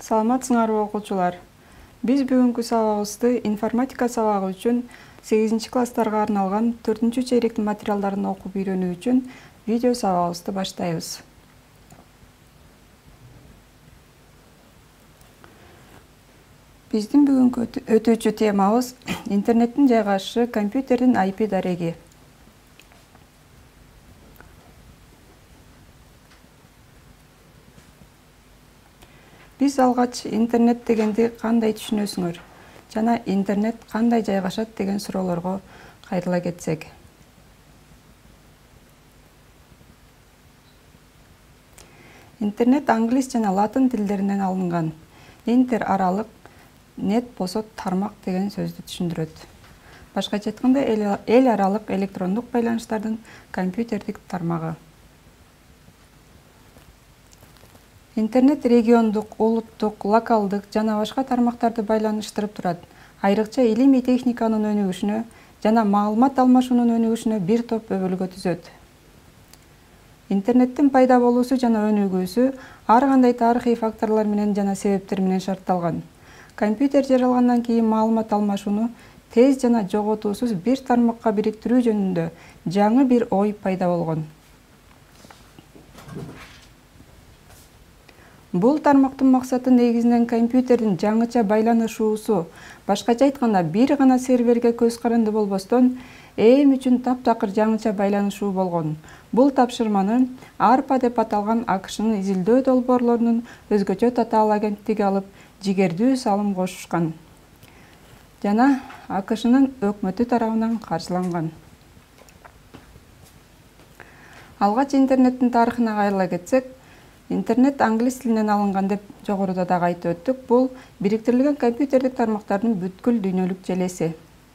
Саламатсыңарбы окуучулар. Биз бүгүнкү сабагыбызды информатика сабагы үчүн 8 класстарга арналган 4 чейректин материалдарын окуп үйрөнүү үчүн видео сабагыбызды баштайбыз. Биздин бүгүнкү өтүүчү темабыз интернеттин жайгашышы компьютердин IP дареги. Биз алгач интернет дегенди кандай түшүнөсүңөр жана интернет кандай жайгашат деген суроолорго кайрыла кетсек. Интернет англис жана латын тилдеринен алынган. Интер аралык, нет болсо тармак деген сөздү түшүндүрөт. Башкача айтканда эл аралык электрондук байланыштардын компьютердик тармагы. Интернет региондук, улуттук, локалдык жана башка тармактарды байланыштырып турат. Айрыкча илимий техниканын өнүгүшүнө жана маалымат алмашуунун өнүгүшүнө бир топ өбөлгө түзөт. Интернеттин пайда болуусу жана өнүгүүсү ар кандай тарыхый факторлор менен жана себептер менен шартталган. Компьютер жаралгандан кийин маалымат алмашууну тез жана жоготуусуз бир тармакка бириктирүү жөнүндө жаңы бир ой пайда болгон. Бул тармактын максаты негизинен компьютердин жаңыча байланышуусу, башкача айтканда бир гана серверге көз каранды болбостон, эм үчүн таптакыр жаңыча байланышуу болгон. Бул тапшырманы ARPA деп аталган АКШнын изилдөө долбоорлорунун өзгөчө татаал агенттиги алып, жигердүү салым кошушкан жана АКШнын өкмөтү тарабынан каржыланган. Алгач интернеттин тарыхына кайрыла кетсек, интернет англис тилинен алынган деп жогоруда дагы айтып өттүк. Бул бириктирилген компьютердик тармактардын бүткүл дүйнөлүк желеси.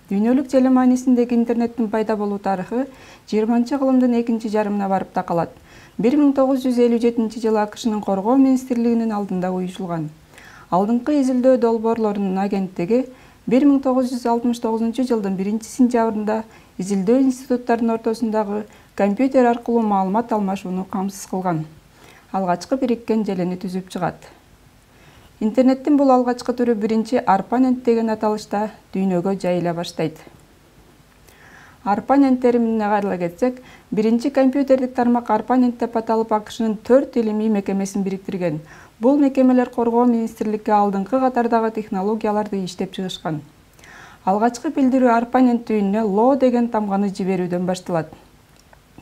Дүйнөлүк желе маанисиндеги интернеттин пайда болуу тарыхы 20-кылымдын экинчи жарымына барып такалат. 1957-жылы АКШнын коргоо министрлигинин алдында уюшулган. Алдыңкы изилдөө долбоорлорунун агенттиги 1969-жылдын 1-сентябрында изилдөө институттарынын ортосундагы компьютер аркылуу маалымат алмашууну камсыз кылган. Алгачкы бириккен желени түзүп чыгат. Интернеттин бул алгачкы түрү биринчи ARPANET деген аталышта дүйнөгө жайыла баштайт. ARPANET терминине кайрыла кетсек, биринчи компьютердик тармак ARPANET деп аталып АКШнын 4 илимий мекемесин бириктирген. Бул мекемелер коргоо министрликке алдыңкы катардагы технологияларды иштеп чыгышкан. Алгачкы билдирүү ARPANET түйүнүнө LO деген тамганы жиберүүдөн башталат.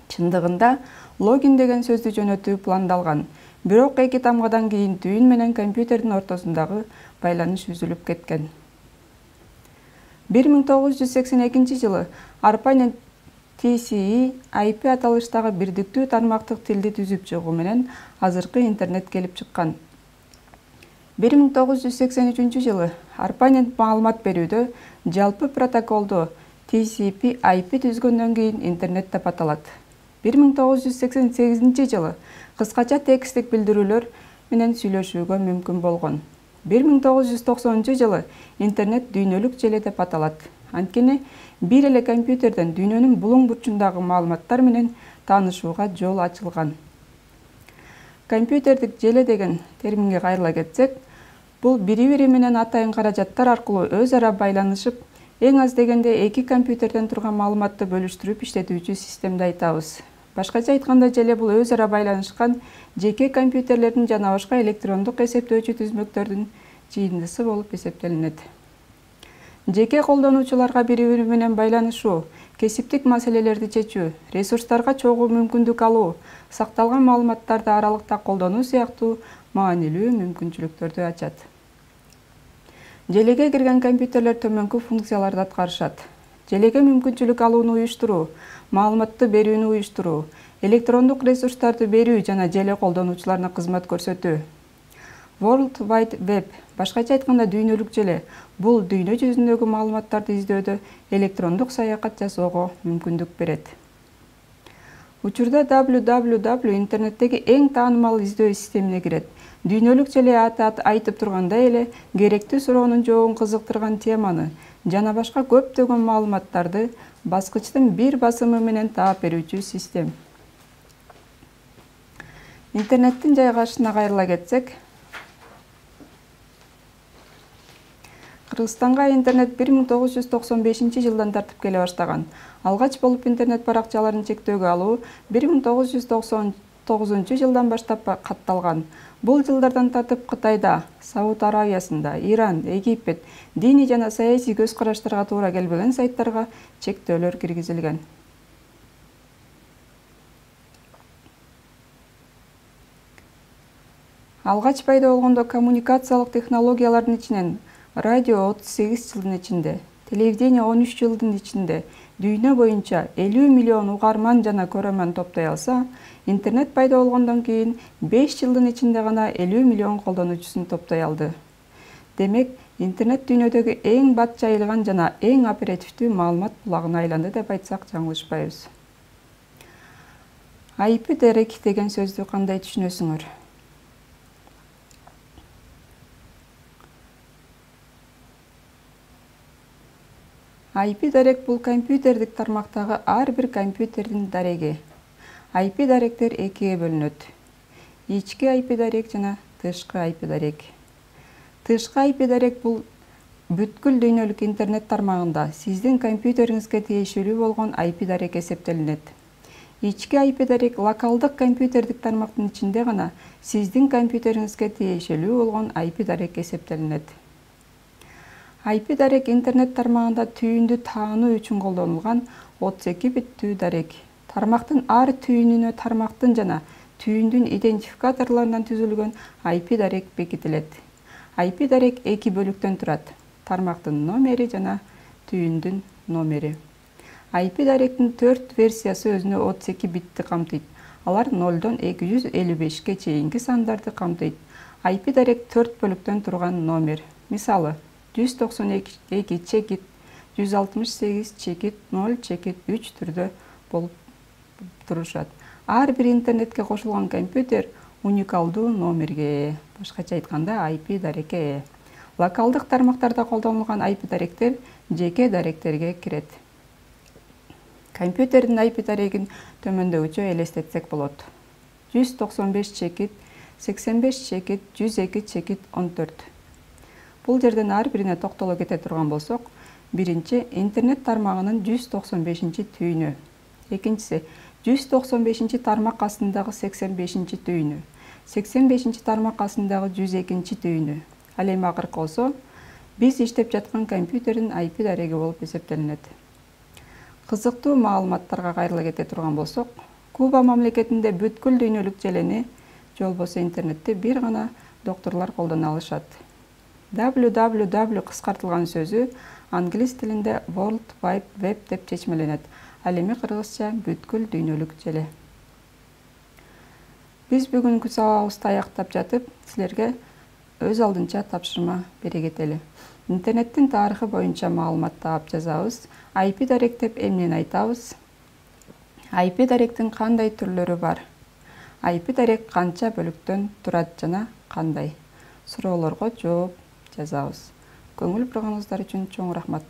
Чындыгында логин деген сөздү жөнөтүү пландалган. Бирок эки тамгадан кийин түйүн менен компьютердин ортосундагы байланыш үзүлүп кеткен. 1982-жылы ARPANET TCP IP аталыштагы бирдиктүү тармактык тилди түзүп чыгуу менен азыркы интернет келип чыккан. 1983-жылы ARPANET маалымат берүүдө жалпы протоколду TCP IP түзгөндөн кийин интернет деп аталат. 1988-жылы кыскача текстик билдирүүлөр менен сүйлөшүүгө мүмкүн болгон. 1990-жылы интернет дүйнөлүк желе деп аталат. Анткени бир эле компьютерден дүйнөнүн булуң бурчундагы маалыматтар менен таанышууга жол ачылган. Компьютердик желе деген терминге кайрыла кетсек, бул бири-бири менен атайын каражаттар аркылуу өз ара байланышып, эң аз дегенде эки компьютерден турган маалыматты бөлүштүрүп иштетүүчү системди айтабыз. Башкача айтканда желе бул өз ара байланышкан жеке компьютерлердин жана башка электрондук эсептөөчү түзмөктөрдүн жыйындысы болуп эсептелинет. Жеке колдонуучуларга бири-бири менен байланышуу, кесиптик маселелерди чечүү, ресурстарга чогуу мүмкүндүк алуу, сакталган маалыматтарды аралыкта колдонуу сыяктуу маанилүү мүмкүнчүлүктөрдү ачат. Желеге кирген компьютерлер төмөнкү функцияларды аткарышат. Желеге мүмкүнчүлүк алууну уюштуруу, маалыматты берүүнү уюштуруу, электрондук ресурстарды берүү жана желе колдонуучуларына кызмат көрсөтүү. World Wide Web, башкача айтканда дүйнөлүк желе, бул дүйнө жүзүндөгү маалыматтарды издөөдө электрондук саякат жасоого мүмкүндүк берет. Учурда www интернеттеги эң таанымал издөө системине кирет. Дүйнөлүк желе аты айтып тургандай эле керектүү суроонун жообун кызыктырган теманы жана башка көптөгөн маалыматтарды баскычтын бир басымы менен таап берүүчү систем. Интернеттин жайгашышына кайрыла кетсек, Кыргызстанга интернет 1995 тартып келе баштаган. Алгач болуп интернет баракчаларын чектөөгө алуу 1999 баштап катталган. Бул жылдардан тартып Кытайда, Сауд Аравиясында, Иран, Египет диний жана саясий көз караштарга туура келбеген сайттарга чектөөлөр киргизилген. Алгач пайда болгондо коммуникациялык технологиялардын ичинен радио 38 жылдын ичинде, телевидение 13 жылдын ичинде дүйнө боюнча 50 миллион угарман жана көрөрман топтой алса, интернет пайда болгондон кийин 5 жылдын ичинде гана 50 миллион колдонуучусун топтой алды. Демек, интернет дүйнөдөгү эң бат жайылган жана эң оперативдүү маалымат булагына айланды деп айтсак жаңылышпайбыз. IP Direct деген сөздү кандай түшүнөсүңөр? IP Direct бул компьютердик тармактагы ар бир компьютердин дареги. IP даректер экиге бөлүнөт. Ички IP дарек жана тышкы IP дарек. Тышкы IP дарек бул бүткүл дүйнөлүк интернет тармагында сиздин компьютериңизге тиешелүү болгон IP дарек эсептелинет. Ички IP дарек локалдык компьютердик тармактын ичинде гана сиздин компьютериңизге тиешелүү болгон IP дарек эсептелинет. IP дарек интернет тармагында түйүндү таануу үчүн колдонулган 32 биттүү дарек. Тармактын ар түйүнүнө тармактын жана түйүндүн идентификаторлорунан түзүлгөн IP дарек бекитилет. IP дарек эки бөлүктөн турат. Тармактын номери жана түйүндүн номери. IP даректин 4 версиясы өзүнө 32 битти камтыйт. Алар 0-дон 255-ке чейинки сандарды камтыйт. IP дарек 4 бөлүктөн турган номер. Мисалы, 192 чекит, 168 чекит, 0 чекит, 3 түрдө болуп турушат. Ар бир интернетке кошулган компьютер уникалдуу номерге ээ. Башкача айтканда IP дарекке ээ. Локалдык тармактарда колдонулган IP даректер жеке даректерге кирет. Компьютердин IP дарегин төмөндөгүчө элестетсек болот. 195 чекит, 85 чекит, 102 чекит, 14. Бул жерден ар бирине токтоло кете турган болсок, биринчи интернет тармагынын 195 түйүнү. Экинчиси 195 тармак астындагы 85 түйүнү. 85 тармак астындагы 102 түйүнү. Ал эми акыркы болсо, биз иштеп жаткан компьютердин IP дареги болуп эсептелинет. Кызыктуу маалыматтарга кайрыла кете турган болсок, Куба мамлекетинде бүткүл дүйнөлүк желени, же болбосо интернетти бир гана докторлор колдоно алышат. www кыскартылган сөзү англис тилинде World Wide Web деп чечмеленет. Ал эми кыргызча бүткүл дүйнөлүк желе. Биз бүгүнкү сабагыбызды аяктап жатып, силерге өз алдынча тапшырма бере кетели. Интернеттин тарыхы боюнча маалымат таап жазабыз. IP дарек деп эмнени айтабыз? IP даректин кандай түрлөрү бар? IP дарек канча бөлүктөн турат жана кандай? Суроолорго жооп жазабыз. Көңүл бурганыңыздар үчүн чоң рахмат.